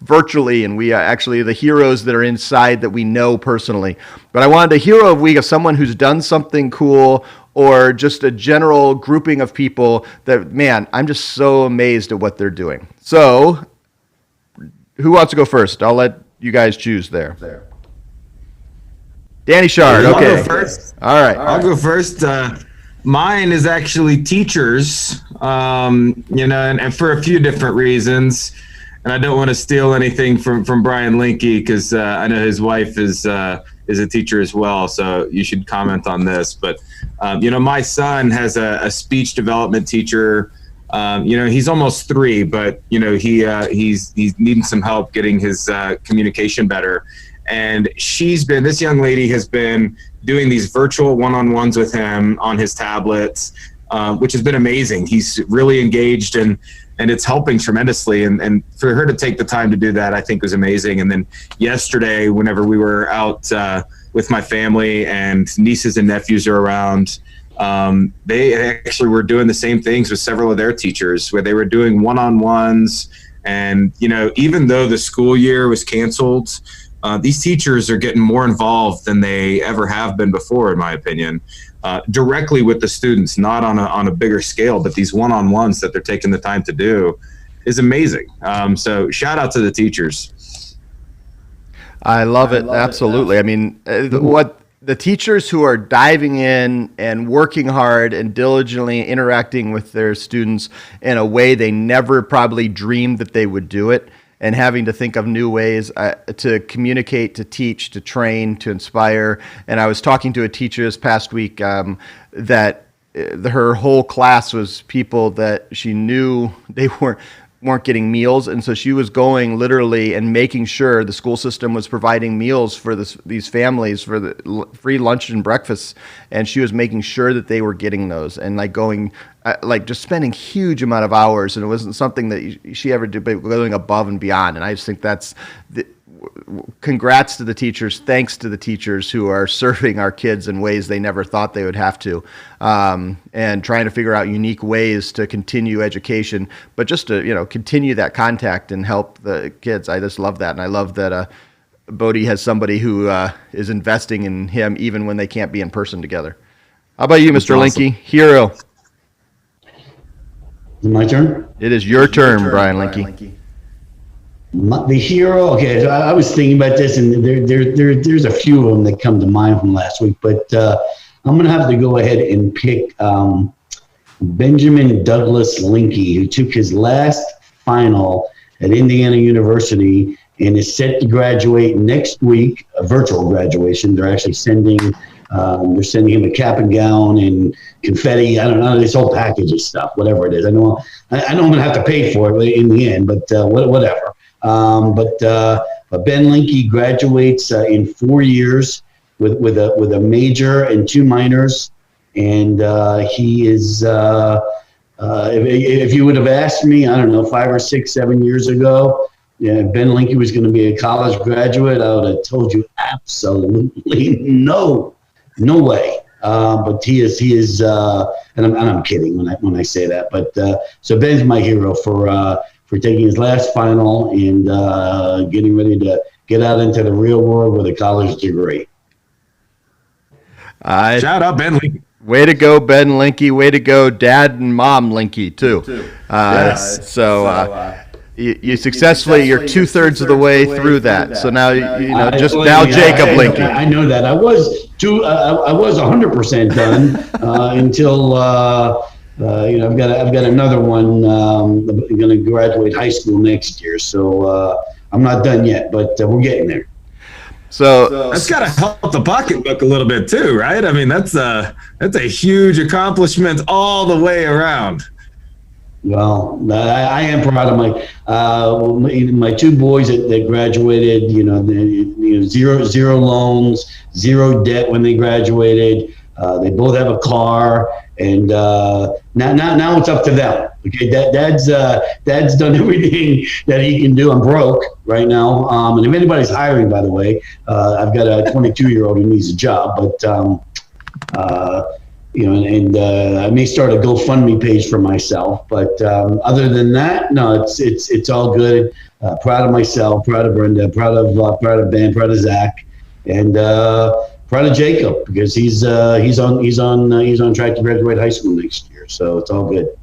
virtually. And we actually, the heroes that are inside that we know personally. But I wanted the hero of the week of someone who's done something cool, or just a general grouping of people that, man, I'm just so amazed at what they're doing. So who wants to go first? I'll let you guys choose there. Danny Shard, okay. I'll go first. All right. I'll go first. Mine is actually teachers, and for a few different reasons. And I don't want to steal anything from Brian Linke, because I know his wife is a teacher as well. So you should comment on this. But, my son has a speech development teacher. He's almost 3, but, he's needing some help getting his communication better. And this young lady has been doing these virtual one-on-ones with him on his tablets, which has been amazing. He's really engaged and it's helping tremendously. And for her to take the time to do that, I think was amazing. And then yesterday, whenever we were out with my family and nieces and nephews are around, they actually were doing the same things with several of their teachers, where they were doing one-on-ones. And, even though the school year was canceled, these teachers are getting more involved than they ever have been before, in my opinion, directly with the students, not on a bigger scale, but these one-on-ones that they're taking the time to do is amazing. So shout out to the teachers. I love it. Absolutely. I mean, what the teachers who are diving in and working hard and diligently interacting with their students in a way they never probably dreamed that they would do it, and having to think of new ways to communicate, to teach, to train, to inspire. And I was talking to a teacher this past week that her whole class was people that she knew they weren't getting meals, and so she was going literally and making sure the school system was providing meals for these families for the free lunch and breakfast, and she was making sure that they were getting those, and just spending huge amount of hours, and it wasn't something that she ever did, but going above and beyond. And I just think congrats to the teachers, thanks to the teachers who are serving our kids in ways they never thought they would have to, and trying to figure out unique ways to continue education, but just to continue that contact and help the kids. I just love that, and I love that Bodie has somebody who is investing in him even when they can't be in person together. How about you, Mr. Awesome. Linke? Hero. Is it my turn? It is your turn, Brian Linke. The hero. Okay, so I was thinking about this, and there's a few of them that come to mind from last week, but I'm going to have to go ahead and pick Benjamin Douglas Linke, who took his last final at Indiana University and is set to graduate next week, a virtual graduation. They're actually sending him a cap and gown and confetti. I don't know, this whole package of stuff, whatever it is. I know I'm going to have to pay for it in the end, but whatever. But Ben Linke graduates in 4 years with a major and 2 minors, and he is. If you would have asked me, I don't know, 5 or 6, 7 years ago, Ben Linke was going to be a college graduate, I would have told you absolutely no way. But he is, and I'm kidding when I say that. But so Ben's my hero for taking his last final and getting ready to get out into the real world with a college degree. Shout out Ben Linke. Way to go, Ben Linke. Way to go, Dad and Mom Linke, too. Yes. You successfully, you're 2/3 of the way through that. So now, Jacob Linke. I know that. I was 100% done until I've got another one. I'm going to graduate high school next year, so I'm not done yet, but we're getting there. So that's got to help the pocketbook a little bit too, right? I mean, that's a huge accomplishment all the way around. Well, I am proud of my 2 boys that graduated. Zero loans, 0 debt when they graduated. They both have a car, and now it's up to them. Okay, Dad's done everything that he can do. I'm broke right now, and if anybody's hiring, by the way, I've got a 22-year-old who needs a job, but I may start a GoFundMe page for myself. But other than that, no, it's all good. Proud of myself, proud of Brenda, proud of Ben, proud of Zach, and proud of Jacob because he's on track to graduate high school next year. So it's all good.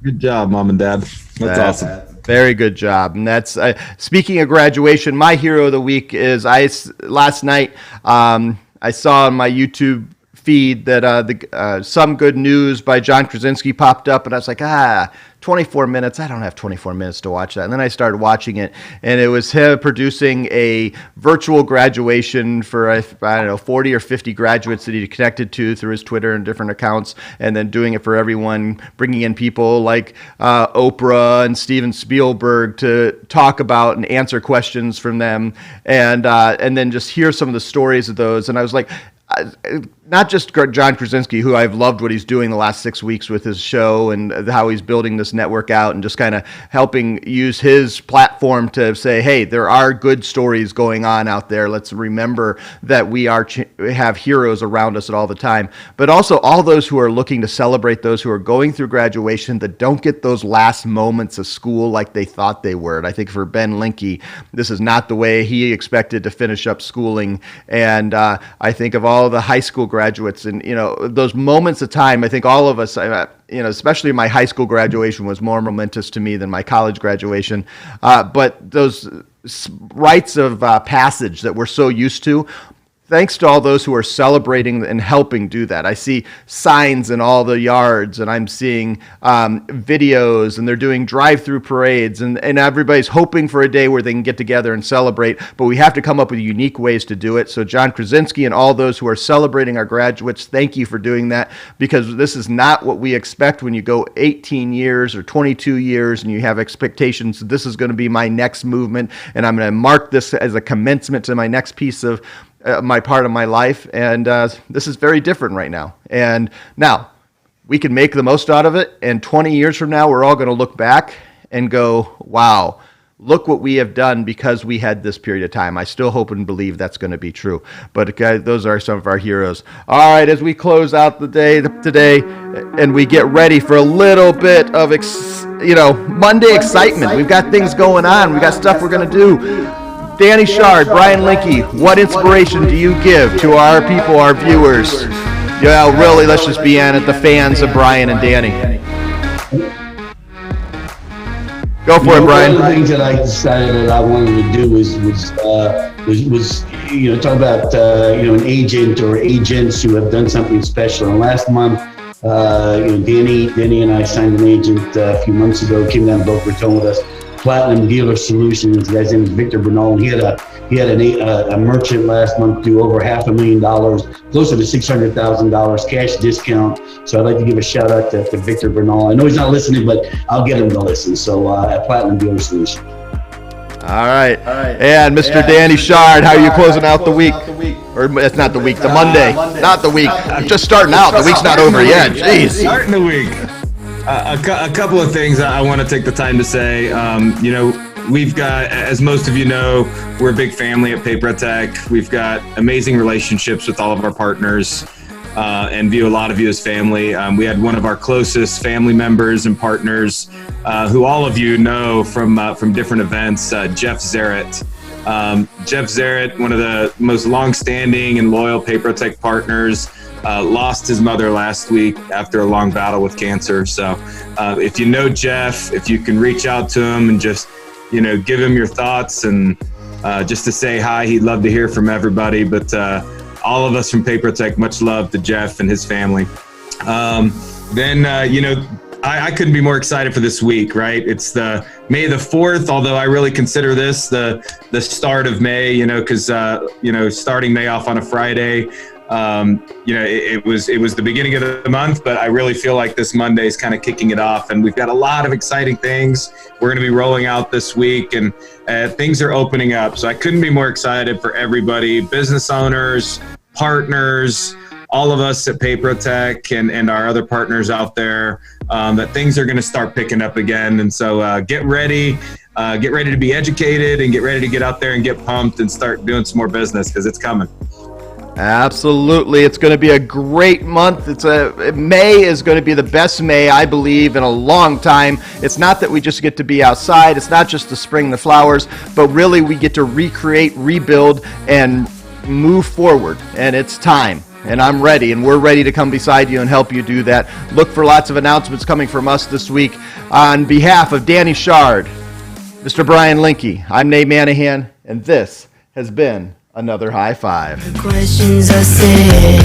Good job, Mom and Dad. That's awesome. Very good job. And that's speaking of graduation. My hero of the week is last night. I saw on my YouTube feed that Some Good News by John Krasinski popped up, and I was like, 24 minutes. I don't have 24 minutes to watch that. And then I started watching it, and it was him producing a virtual graduation for, I don't know, 40 or 50 graduates that he connected to through his Twitter and different accounts, and then doing it for everyone, bringing in people like Oprah and Steven Spielberg to talk about and answer questions from them, and then just hear some of the stories of those. And I was like, not just John Krasinski, who I've loved what he's doing the last 6 weeks with his show and how he's building this network out and just kind of helping use his platform to say, hey, there are good stories going on out there. Let's remember that we have heroes around us at all the time. But also all those who are looking to celebrate those who are going through graduation that don't get those last moments of school like they thought they were. And I think for Ben Linke, this is not the way he expected to finish up schooling. And I think of all the high school graduates and, those moments of time, I think all of us, especially my high school graduation was more momentous to me than my college graduation. But those rites of passage that we're so used to, thanks to all those who are celebrating and helping do that. I see signs in all the yards, and I'm seeing videos, and they're doing drive-through parades, and everybody's hoping for a day where they can get together and celebrate, but we have to come up with unique ways to do it. So John Krasinski and all those who are celebrating our graduates, thank you for doing that, because this is not what we expect when you go 18 years or 22 years and you have expectations that this is going to be my next movement, and I'm going to mark this as a commencement to my next piece of my part of my life, and this is very different right now. And now we can make the most out of it, and 20 years from now, we're all going to look back and go, wow, look what we have done because we had this period of time. I still hope and believe that's going to be true. But guys, those are some of our heroes. All right, as we close out the day today and we get ready for a little bit of Monday excitement. We've got things going on. We got stuff we're going to do. Danny Shard, Brian Linke, what inspiration do you give to our people, our viewers? Yeah, really, let's just be honest, the fans of Brian and Danny. Go for it, Brian. One of the things that I decided that I wanted to do was talk about an agent or agents who have done something special. And last month, Danny and I signed an agent a few months ago. Came down to Boca Raton with us. Platinum Dealer Solutions. The guy's name is Victor Bernal. He had a merchant last month do over $500,000, closer to $600,000 cash discount. So I'd like to give a shout out to Victor Bernal. I know he's not listening, but I'll get him to listen. So at Platinum Dealer Solutions. All right. And Mr. Danny Shard, how are you closing out the week? Or it's not the week, the Monday. Not the week. I'm just starting out. The week's not over yet. Jeez. Starting the week. A couple of things I want to take the time to say. We've got, as most of you know, we're a big family at PaperTech. We've got amazing relationships with all of our partners and view a lot of you as family. We had one of our closest family members and partners who all of you know from different events, Jeff Zarrett. Jeff Zarrett, one of the most long-standing and loyal PaperTech partners, lost his mother last week after a long battle with cancer. So if you know Jeff, if you can reach out to him and just, give him your thoughts and just to say hi, he'd love to hear from everybody. But all of us from PaperTech, much love to Jeff and his family. I couldn't be more excited for this week, right? It's the May the 4th, although I really consider this the start of May, because, starting May off on a Friday, it was the beginning of the month, but I really feel like this Monday is kind of kicking it off, and we've got a lot of exciting things we're going to be rolling out this week, and things are opening up. So I couldn't be more excited for everybody, business owners, partners, all of us at PaperTech and our other partners out there, that things are going to start picking up again. And so get ready to be educated and get ready to get out there and get pumped and start doing some more business because it's coming. Absolutely. It's going to be a great month. May is going to be the best May, I believe, in a long time. It's not that we just get to be outside. It's not just the spring, the flowers, but really we get to recreate, rebuild, and move forward, and it's time. And I'm ready, and we're ready to come beside you and help you do that. Look for lots of announcements coming from us this week. On behalf of Danny Shard, Mr. Brian Linke, I'm Nate Manahan, and this has been another High Five. Questions are said,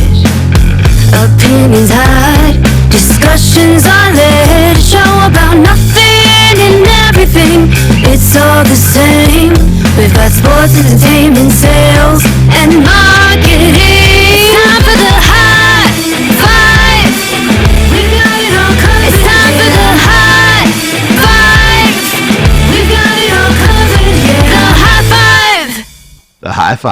opinions had, discussions are led. A show about nothing and everything, it's all the same. We've got sports, entertainment, sales, and marketing. It's time for the High Five. We've got it all covered. It's time for the High Five. We've got it all covered. Yeah. The High Five. The High Five.